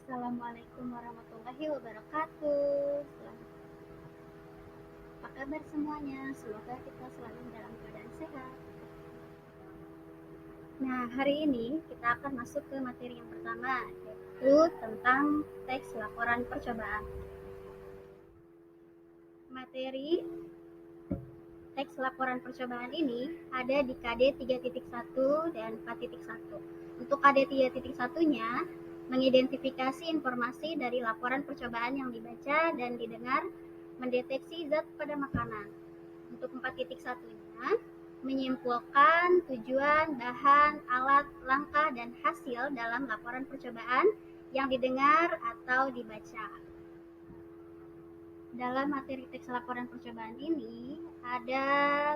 Assalamualaikum warahmatullahi wabarakatuh. Apa kabar semuanya? Semoga kita selalu dalam keadaan sehat. Nah, hari ini kita akan masuk ke materi yang pertama, yaitu tentang teks laporan percobaan. Materi teks laporan percobaan ini ada di KD 3.1 dan 4.1. Untuk KD 3.1-nya, mengidentifikasi informasi dari laporan percobaan yang dibaca dan didengar, mendeteksi zat pada makanan. Untuk 4.1-nya, menyimpulkan tujuan, bahan, alat, langkah, dan hasil dalam laporan percobaan yang didengar atau dibaca. Dalam materi teks laporan percobaan ini, ada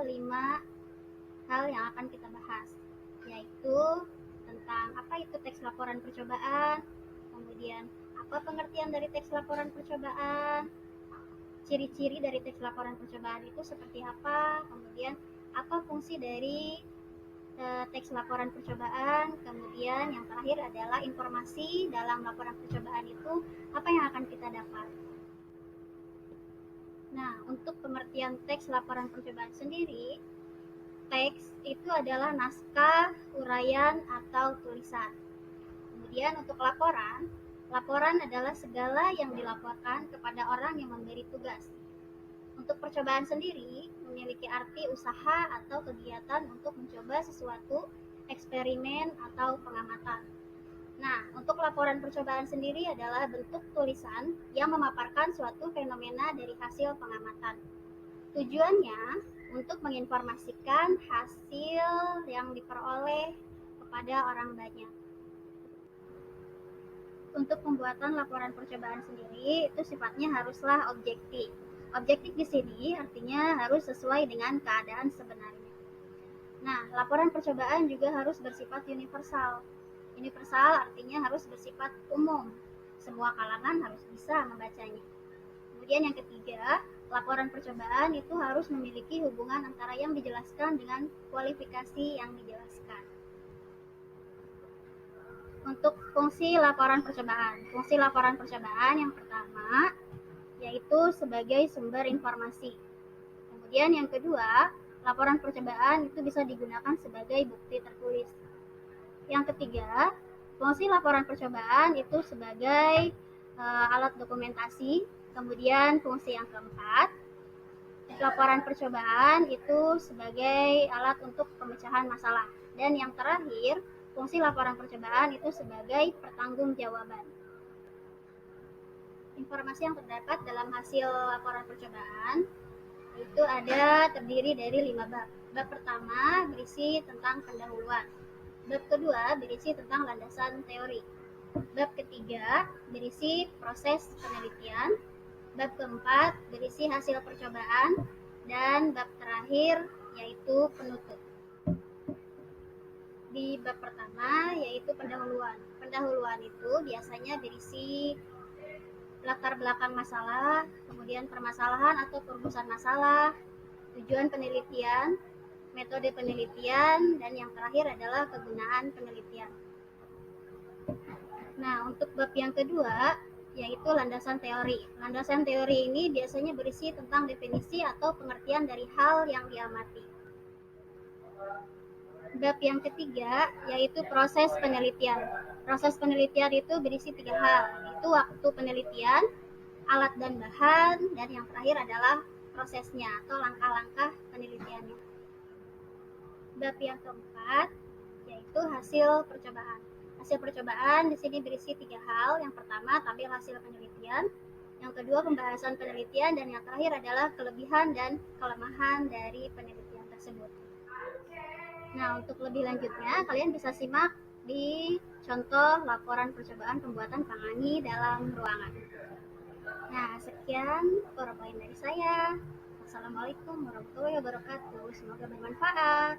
5 hal yang akan kita bahas, yaitu tentang apa itu teks laporan percobaan, kemudian apa pengertian dari teks laporan percobaan, ciri-ciri dari teks laporan percobaan itu seperti apa, kemudian apa fungsi dari teks laporan percobaan, kemudian yang terakhir adalah informasi dalam laporan percobaan itu apa yang akan kita dapat. Nah, untuk pengertian teks laporan percobaan sendiri, teks itu adalah naskah, uraian, atau tulisan. Kemudian untuk laporan, laporan adalah segala yang dilaporkan kepada orang yang memberi tugas. Untuk percobaan sendiri memiliki arti usaha atau kegiatan untuk mencoba sesuatu, eksperimen, atau pengamatan. Nah, untuk laporan percobaan sendiri adalah bentuk tulisan yang memaparkan suatu fenomena dari hasil pengamatan. Tujuannya untuk menginformasikan hasil yang diperoleh kepada orang banyak. Untuk pembuatan laporan percobaan sendiri itu sifatnya haruslah objektif. Objektif di sini artinya harus sesuai dengan keadaan sebenarnya. Nah, laporan percobaan juga harus bersifat universal. Universal artinya harus bersifat umum. Semua kalangan harus bisa membacanya. Kemudian yang ketiga, laporan percobaan itu harus memiliki hubungan antara yang dijelaskan dengan kualifikasi yang dijelaskan. Untuk fungsi laporan percobaan. Fungsi laporan percobaan yang pertama yaitu sebagai sumber informasi. Kemudian yang kedua, laporan percobaan itu bisa digunakan sebagai bukti tertulis. Yang ketiga, fungsi laporan percobaan itu sebagai alat dokumentasi. Kemudian fungsi yang keempat, laporan percobaan itu sebagai alat untuk pemecahan masalah. Dan yang terakhir, fungsi laporan percobaan itu sebagai pertanggungjawaban. Informasi yang terdapat dalam hasil laporan percobaan itu terdiri dari 5 bab. Bab pertama berisi tentang pendahuluan. Bab kedua berisi tentang landasan teori. Bab ketiga berisi proses penelitian. Bab keempat berisi hasil percobaan. Dan bab terakhir yaitu penutup. Di bab pertama yaitu pendahuluan. Pendahuluan itu biasanya berisi latar belakang masalah, kemudian permasalahan atau perumusan masalah, tujuan penelitian, metode penelitian, dan yang terakhir adalah kegunaan penelitian. Nah, untuk bab yang kedua yaitu landasan teori. Landasan teori ini biasanya berisi tentang definisi atau pengertian dari hal yang diamati. Bab yang ketiga yaitu proses penelitian. Proses penelitian itu berisi 3 hal, yaitu waktu penelitian, alat dan bahan, dan yang terakhir adalah prosesnya atau langkah-langkah penelitiannya. Bab yang keempat yaitu hasil percobaan. Hasil percobaan di sini berisi 3 hal. Yang pertama tabel hasil penelitian, yang kedua pembahasan penelitian, dan yang terakhir adalah kelebihan dan kelemahan dari penelitian tersebut. Nah, untuk lebih lanjutnya kalian bisa simak di contoh laporan percobaan pembuatan pangani dalam ruangan. Nah, sekian PowerPoint dari saya. Assalamualaikum warahmatullahi wabarakatuh. Semoga bermanfaat.